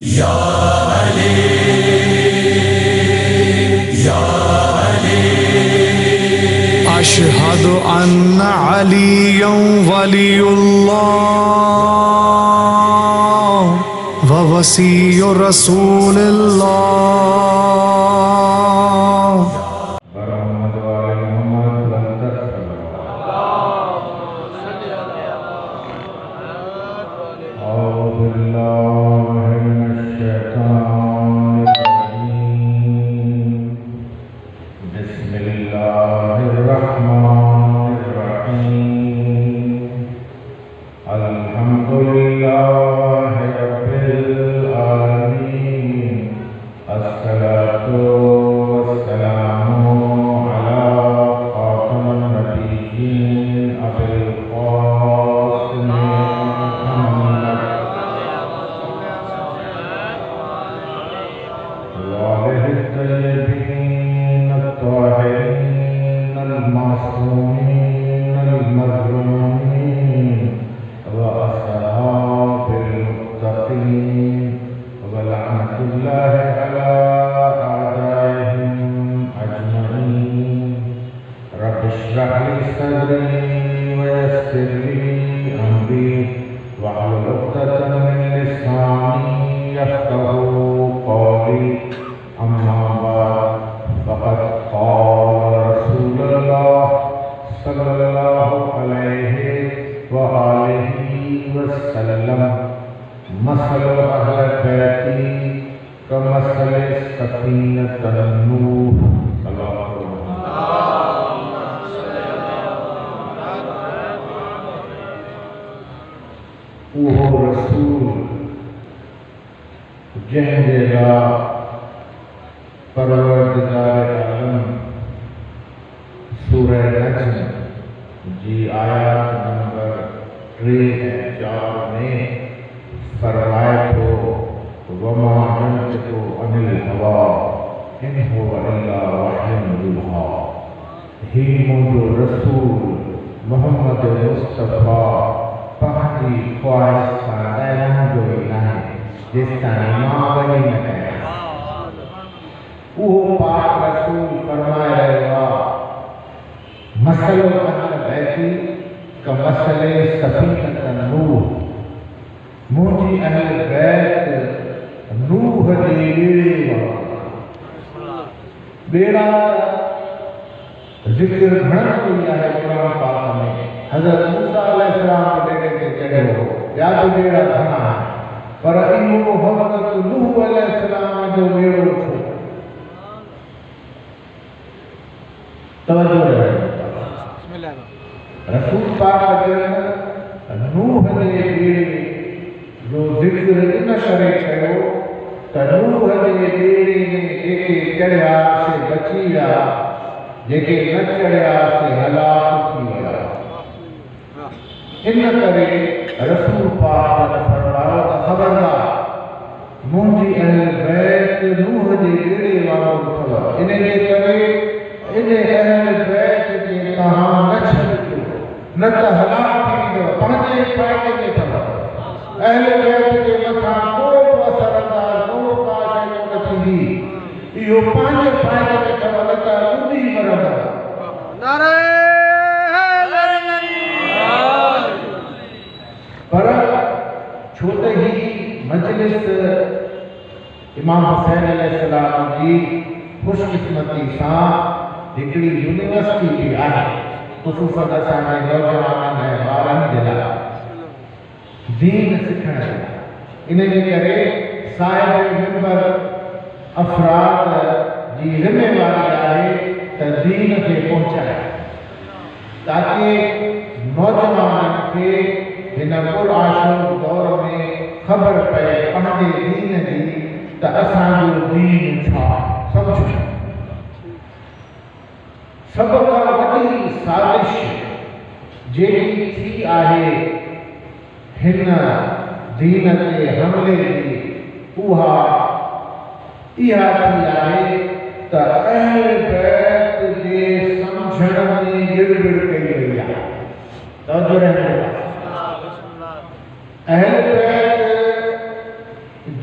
یا علی یا علی اشہد ان علی ولی اللہ و وصی رسول اللہ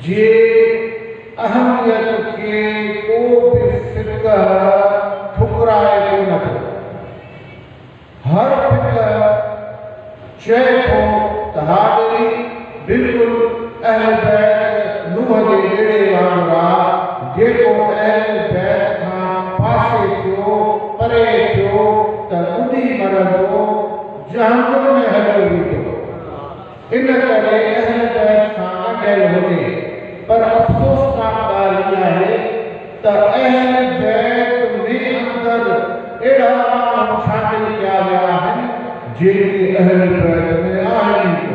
جے اہمیت کے کو بھی فقہ ٹھکرائے کو نہ کرو ہر فقہ چاہے کو تحادری بالکل اہل بیت نوح دے ڈیڑے وانگرا جیکو اہل بیت کھان پاسے کیو پرے کیو تا اُڈی مردو جہنم میں حضر ہوئی تو ان کرے اہل بیت کھان اگل ہوتے پر افسوس کا کاریا ہے تا اہل بیت میں اندر ایڑا آم شامل کیا گیا ہے جن کے اہل بیت میں آہلی کو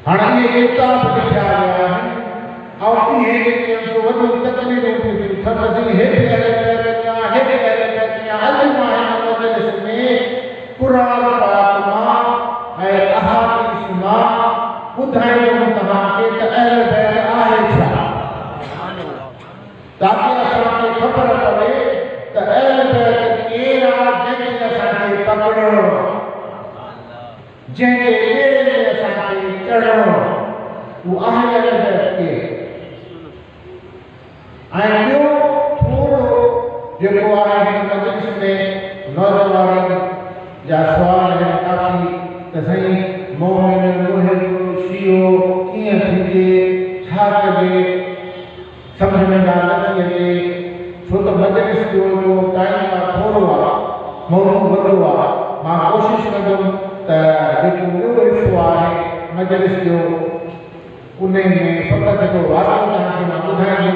ہاں یہ کتاب لکھا گیا ہے اور یہ کہ ہم کو وہ تکلیف ہوتی تھی تھمزی ہے اہل بیت کیا ہے اہل بیت کیا علم ہے مجلس میں قرآن پاک ماں اے احادیث ماں بدھائیں منتہا کے اہل بیت آئے چھا تاکہ اساں کے خبر پڑے تو اہل بیت کیرا جن کے اساں کے پکڑو جن کے بیڑے میں اساں کے چڑھو وہ اہل بیت کے آئیو تھوڑو جو آئے ہیں مجلس میں نوجوان یا سوال ہے کافی تسہیں مومن موہد شیعو کیاں تھے چھاک دے سمجھ میں ڈالتی ہے چھو تو مجلس جو ٹائم کا تھوڑو موضوع بڑھو ماں کوشش کردم جو حصو ہے مجلس جو انہیں میں فقط جو واقع تاکہ میں بدھائیں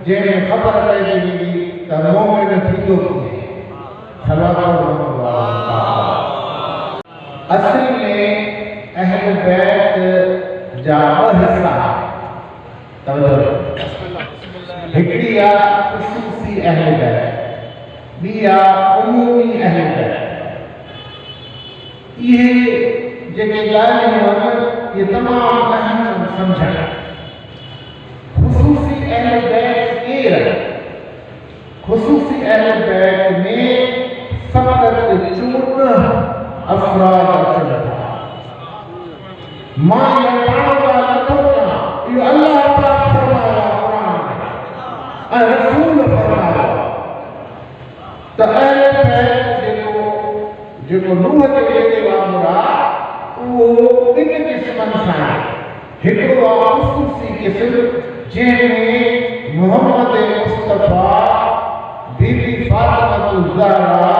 جن میں خبر پہلے ملی تو مومن تھی دو کی صلوات اللہ اصل میں اہل بیت جاور حصہ توجہ ہکڑی یا خصوصی اہل بیت بیا عمومی اہل بیت یہ جگہ جائے ہوئے یہ تمام اہم سمجھا خصوصی اہل بیت کیر خصوصی اہل بیت میں فقط 14 افراد چلتا ماں یہ پڑھا لکھونا یہ اللہ پاک فرمایا قرآن میں رسول فرمایا تو اہل بیت جو نوح کے بیٹے وامرا وہ ان قسمن سائے ہکڑو خصوصی قسم جن میں محمد مصطفیٰ بی بی فاطمہ الزہرا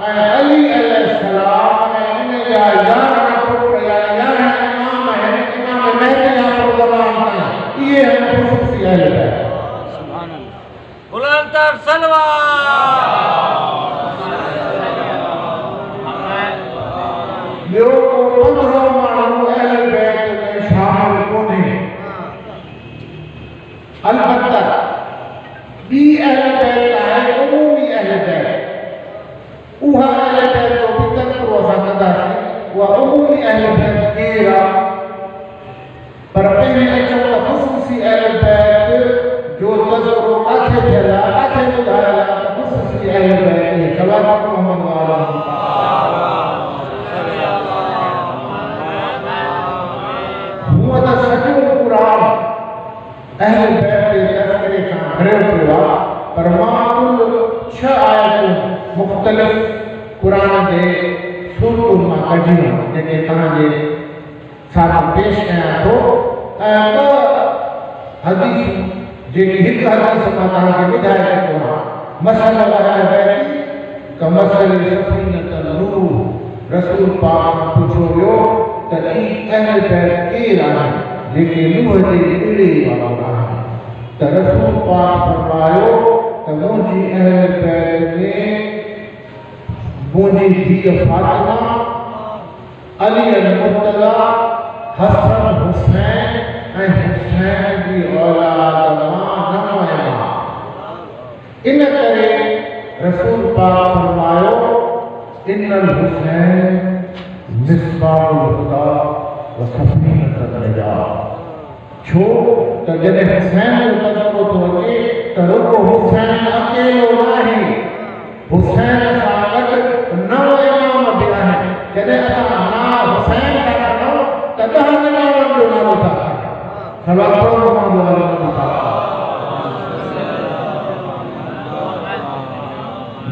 علی علیہ السلام انہیں یا یارہ پڑھ یا یارہ امام ہے امام مہدی یا پروگرام ہے یہ ہے خصوصی اہل بیت بلند تر صلوات جو 15 مانو اہل بیت میں شامل کونے البتہ بی اہل بیت ہے عمومی اہل بیت اوہا اہل بیت جو بھی تذکر وفا قدر ہے وہ عمومی اہل بیت کیرا پر پہلے اچھا خصوصی اہل بیت جو تذکر آتھے جلا آتھے مدھایا خصوصی اہل بیت ہے صلوات محمد وعلا ہوا تا سجو قرآن اہل بیت کے تذکرے کا گھرے پروا پر معقول 6 آیت مختلف قرآن دے سورت ماں کجیوں جنہیں تہاں دے ساتھ پیش کیا تو حدیث جنہیں ہک حدیث ماں تہاں کے بدھائے قرآن مسئلہ اہل بیت کا مسئلہ سفینت النوح رسول پاک پوچھو گو تقیق اہل بیت کی رہا لیکن نوح دے اڑے والا رہا تو رسول پاک فرمائیو تو مجھے اہل بیت میں مجھے دی فاطمہ علی المرتضی حسن حسین حسین کی اولاد ماں نمائمہ ان کرے رسول پاک فرمائیو ان الحسین مصباح الہدی و سفینۃ النجاۃ چھو تو جنہیں حسین کو تذکر تو اچھے تو رکو حسین اکیلو نہیں حسین ساکت نو امام دیا ہے جنہیں اچھا نا حسین کا نو تدہ نماون جو نو تھا صلوات محمد والمصطفى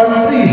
35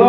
2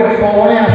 179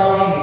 22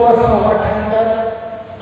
278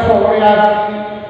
282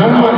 9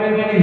30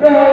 10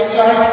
61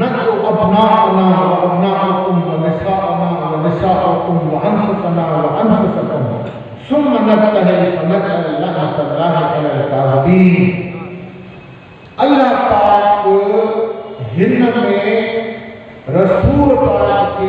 ندعو أبناءنا وأبناءكم ونساءنا ونساءكم وأنفسنا وأنفسكم ثم نبتهل فنجعل لعنة الله على الكاذبين. اللہ پاک ہن میں رسول پاک کے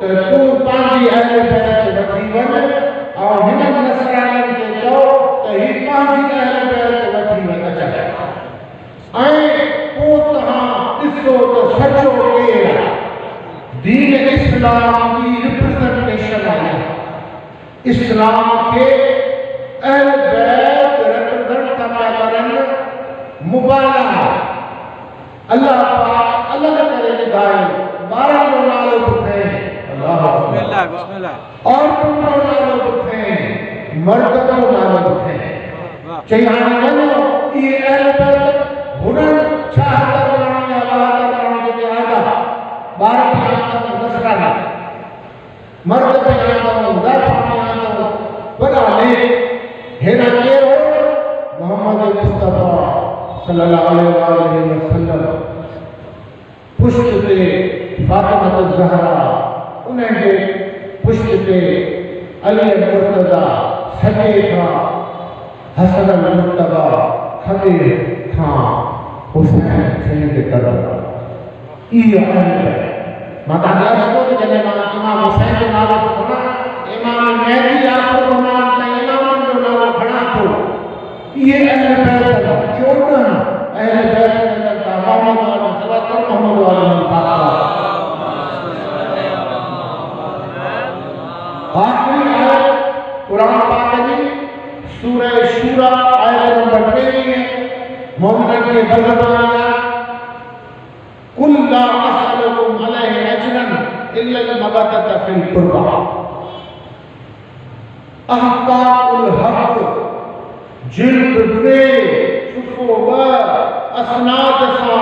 تو تو پانچی اہل بیت وٹھی ون اور ہن نصرانیوں کے چو تو ہی پانچی اہل بیت وٹھی ون اچھا تو سچو کیرا دین اسلام کی ریپرزنٹیشن آئی. اسلام کے اہل بیت ریپرزنٹ کرن مبالغہ اللہ پاک الگ کرے لگائے 12 جو نالو بکھے اللہ بسم اللہ اور جو نالو بکھے مرد جو نالو بکھے چاہیے ونو یہ اہل بیت ہنر چاہتا مرد پہ آتا ہوں دفع میں آتا ہوں بڑا لے ہینا کیر ہو محمد مصطفیٰ صلی اللہ علیہ وسلم پشت پہ فاطمہ الزہرا انہیں کے پشت پہ علی مرتضی سجے تھا حسن المرتبہ خبیر تھا حسین سید کرم یہ اہل ہے. ماتا جاسو کہ جنہیں امام حسین جو نالو کو کھنا امام مہدی آخر امام تا امام جو نالو کھنا تو یہ اہل بیت ہے. 14 اہل بیت ہے تا محمد علیہ السلام محمد علیہ السلام. آخری آیت قرآن پاک کی سورہ شورا آیت نمبر 23 مومنن کے بلدان قل لا أسألكم عليه أجرا إلا المودة في القربى. أحقاق الحق جلد 2 صفوة اسناد سا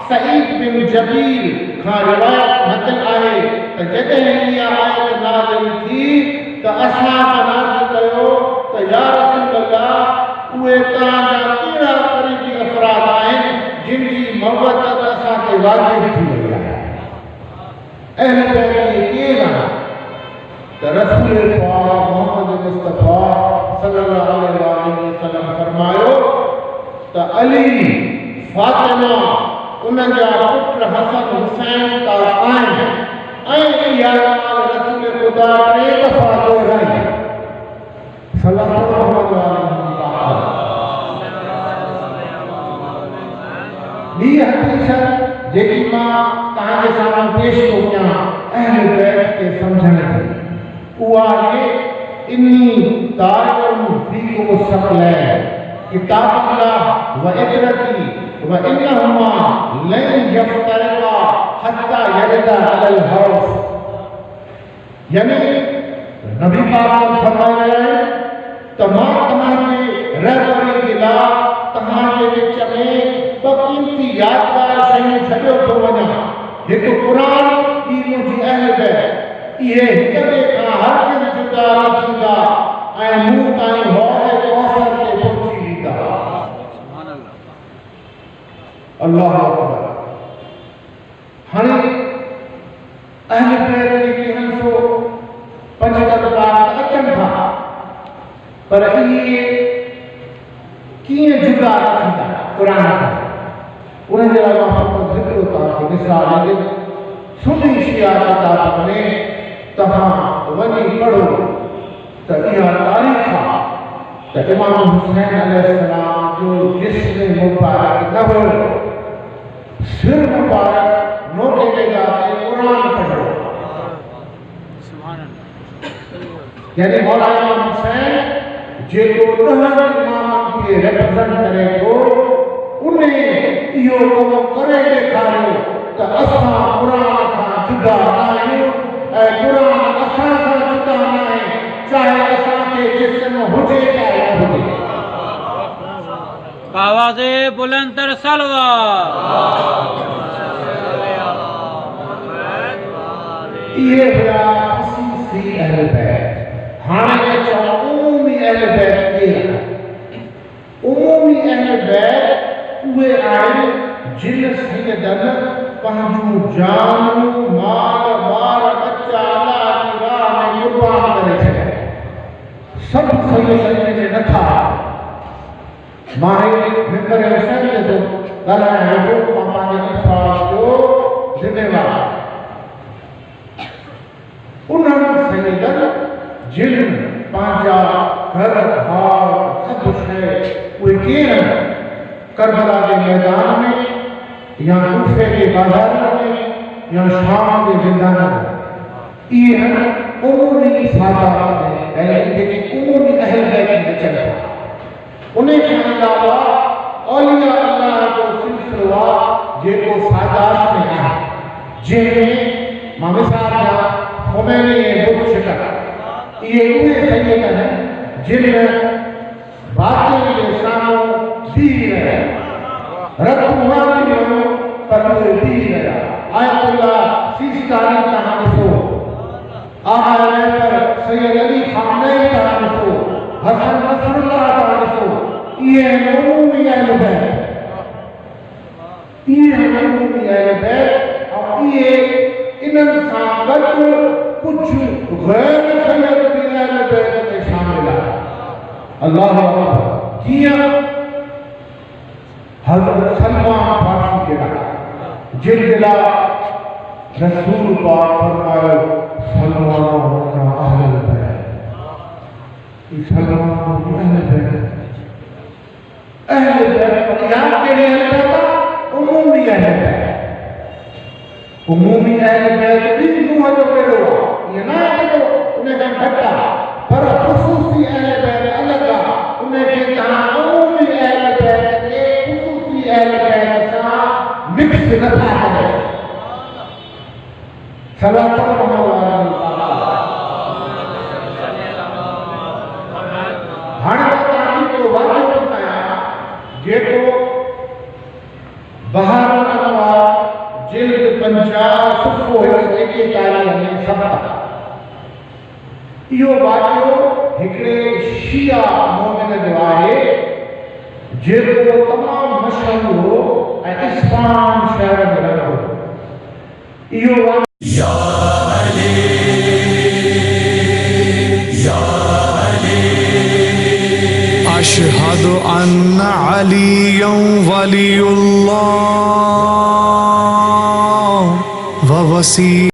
سعید بن جبیر کھا روایت نقل آئے تو جدہیں یہ آیت نازل تھی تو اساں نازل کیو تو یا رسول اللہ اوے تاں کیڑا قریبی افراد آئیں جن کی محبت اساں کے واجب تھی وئی ہے. اہل بیت یہ گانا تو رسول پاک محمد مصطفیٰ صلی اللہ علیہ وسلم فرمایا تو علی فاطمہ انہاں جا پتر حسن حسین تا آئیں یا رسول خدا 3 دفعہ دہرائی صلی اللہ علیہ وسلم. یہ حدیث جیکی ماں تاں سامنے پیش کو کیا اہل بیت کے سمجھنے تھی وہ آئے انی تارکم فیکم الثقلین کتاب اللہ و عبرتی وَإِنَّهُمَا لَن يَفْتَرِقَا حَتَّى يَرِدَا عَلَى الْحَوْضِ. یعنی نبی پاک نے فرمایا ہے تمام کے رہبری دلا تمام کے وچ میں بقیمتی یادگار شیوں چھڈو تو وجہ ایک قرآن کی مجھے اہل بیت یہ حکم کھا ہر چیز جدا نہ تھیندا اے منہ تائیں ہو کوثر پر یہ کیے جدا رکھتا قرآن کا انہیں جو اللہ ذکر ہوتا ہے مثال ہے سنی شیعہ کتاب میں تہاں ونی پڑھو تو یہ تاریخ تو امام حسین علیہ السلام جو جسم مبارک نہ ہو سر مبارک نوکے میں جاتے قرآن پڑھو یعنی مولانا امام حسین جے کو دہن امام کے ریپرزنٹ کرے تو انہیں یہ کم کرے دکھائے تو اساں قرآن کا جدا نائیں قرآن اساں کا جدا نائیں چاہے اساں کے جسم ہوجے چاہے نہ ہوجے آواز بلند تر سلوات یہ بلا خصوصی اہل بیت ہانے چاہے عمومی اہل بیت یہ عمومی اہل بیت ہوئے آئے جن سیدن پہنچو جانو مال بار بچہ اللہ کی راہ میں قربان کرے چھے سب سیدن نے نہ تھا ماہی ممبر حسین کے تو گلائے حضور مامان انفاس کو ذمہ وار انہوں سیدن جن پانچا گھر ہار سب شے کوئی کین کربلا کے میدان میں یا کوفے کے بازار میں یا شام کے زندان میں یہ عمومی سادات ہیں لیکن عمومی اہل بیت میں چلتا انہیں کے علاوہ اولیاء اللہ کو سلسلہ جے کو سادات میں ہے جن میں مامی صاحب کا خمینی بت شکر یہ اوے سیدہ ہیں جن میں باطل کے ساموں دی رہے رب مواقع میں پر کوئی دی رہا آیت اللہ سیستانی تحانفو آہا پر سید علی خامنئی تحانفو حسن نصر اللہ تحانفو یہ عمومی اہل بیت یہ عمومی اہل بیت اور یہ انہوں سامت کچھ غیر خلق بھی اہل بیت میں شامل ہے اللہ اکبر کیا حضرت سلمان فارسی کے رہا جن دلا رسول پاک فرمائے سلمان ہونا اہل بیت یہ سلمان ہونا اہل بیت اہل بیت یاد کے لئے اہل بیت عمومی اہل بیت عمومی اہل بیت بھی نوہ جو پیڑو یہ نہ ہے کہ انہیں کہا گھٹا پر خصوصی اہل بیت الگ انہیں کہتا عمومی اہل بیت کے خصوصی اہل بیت کا مکس نہ ہے صلوات اللہ ہر تاریخ کو واضح بتایا یہ تو بہار انوار جلد 50 صفحوں ہے کہ تاریخ میں سب یہ واقعہ ہکڑے شیعہ مومن جو آئے جن کو تمام مشہور ہو اسفان شہر میں رہو یہ واقعہ یا علی یا علی اشہد ان علی ولی اللہ ووسی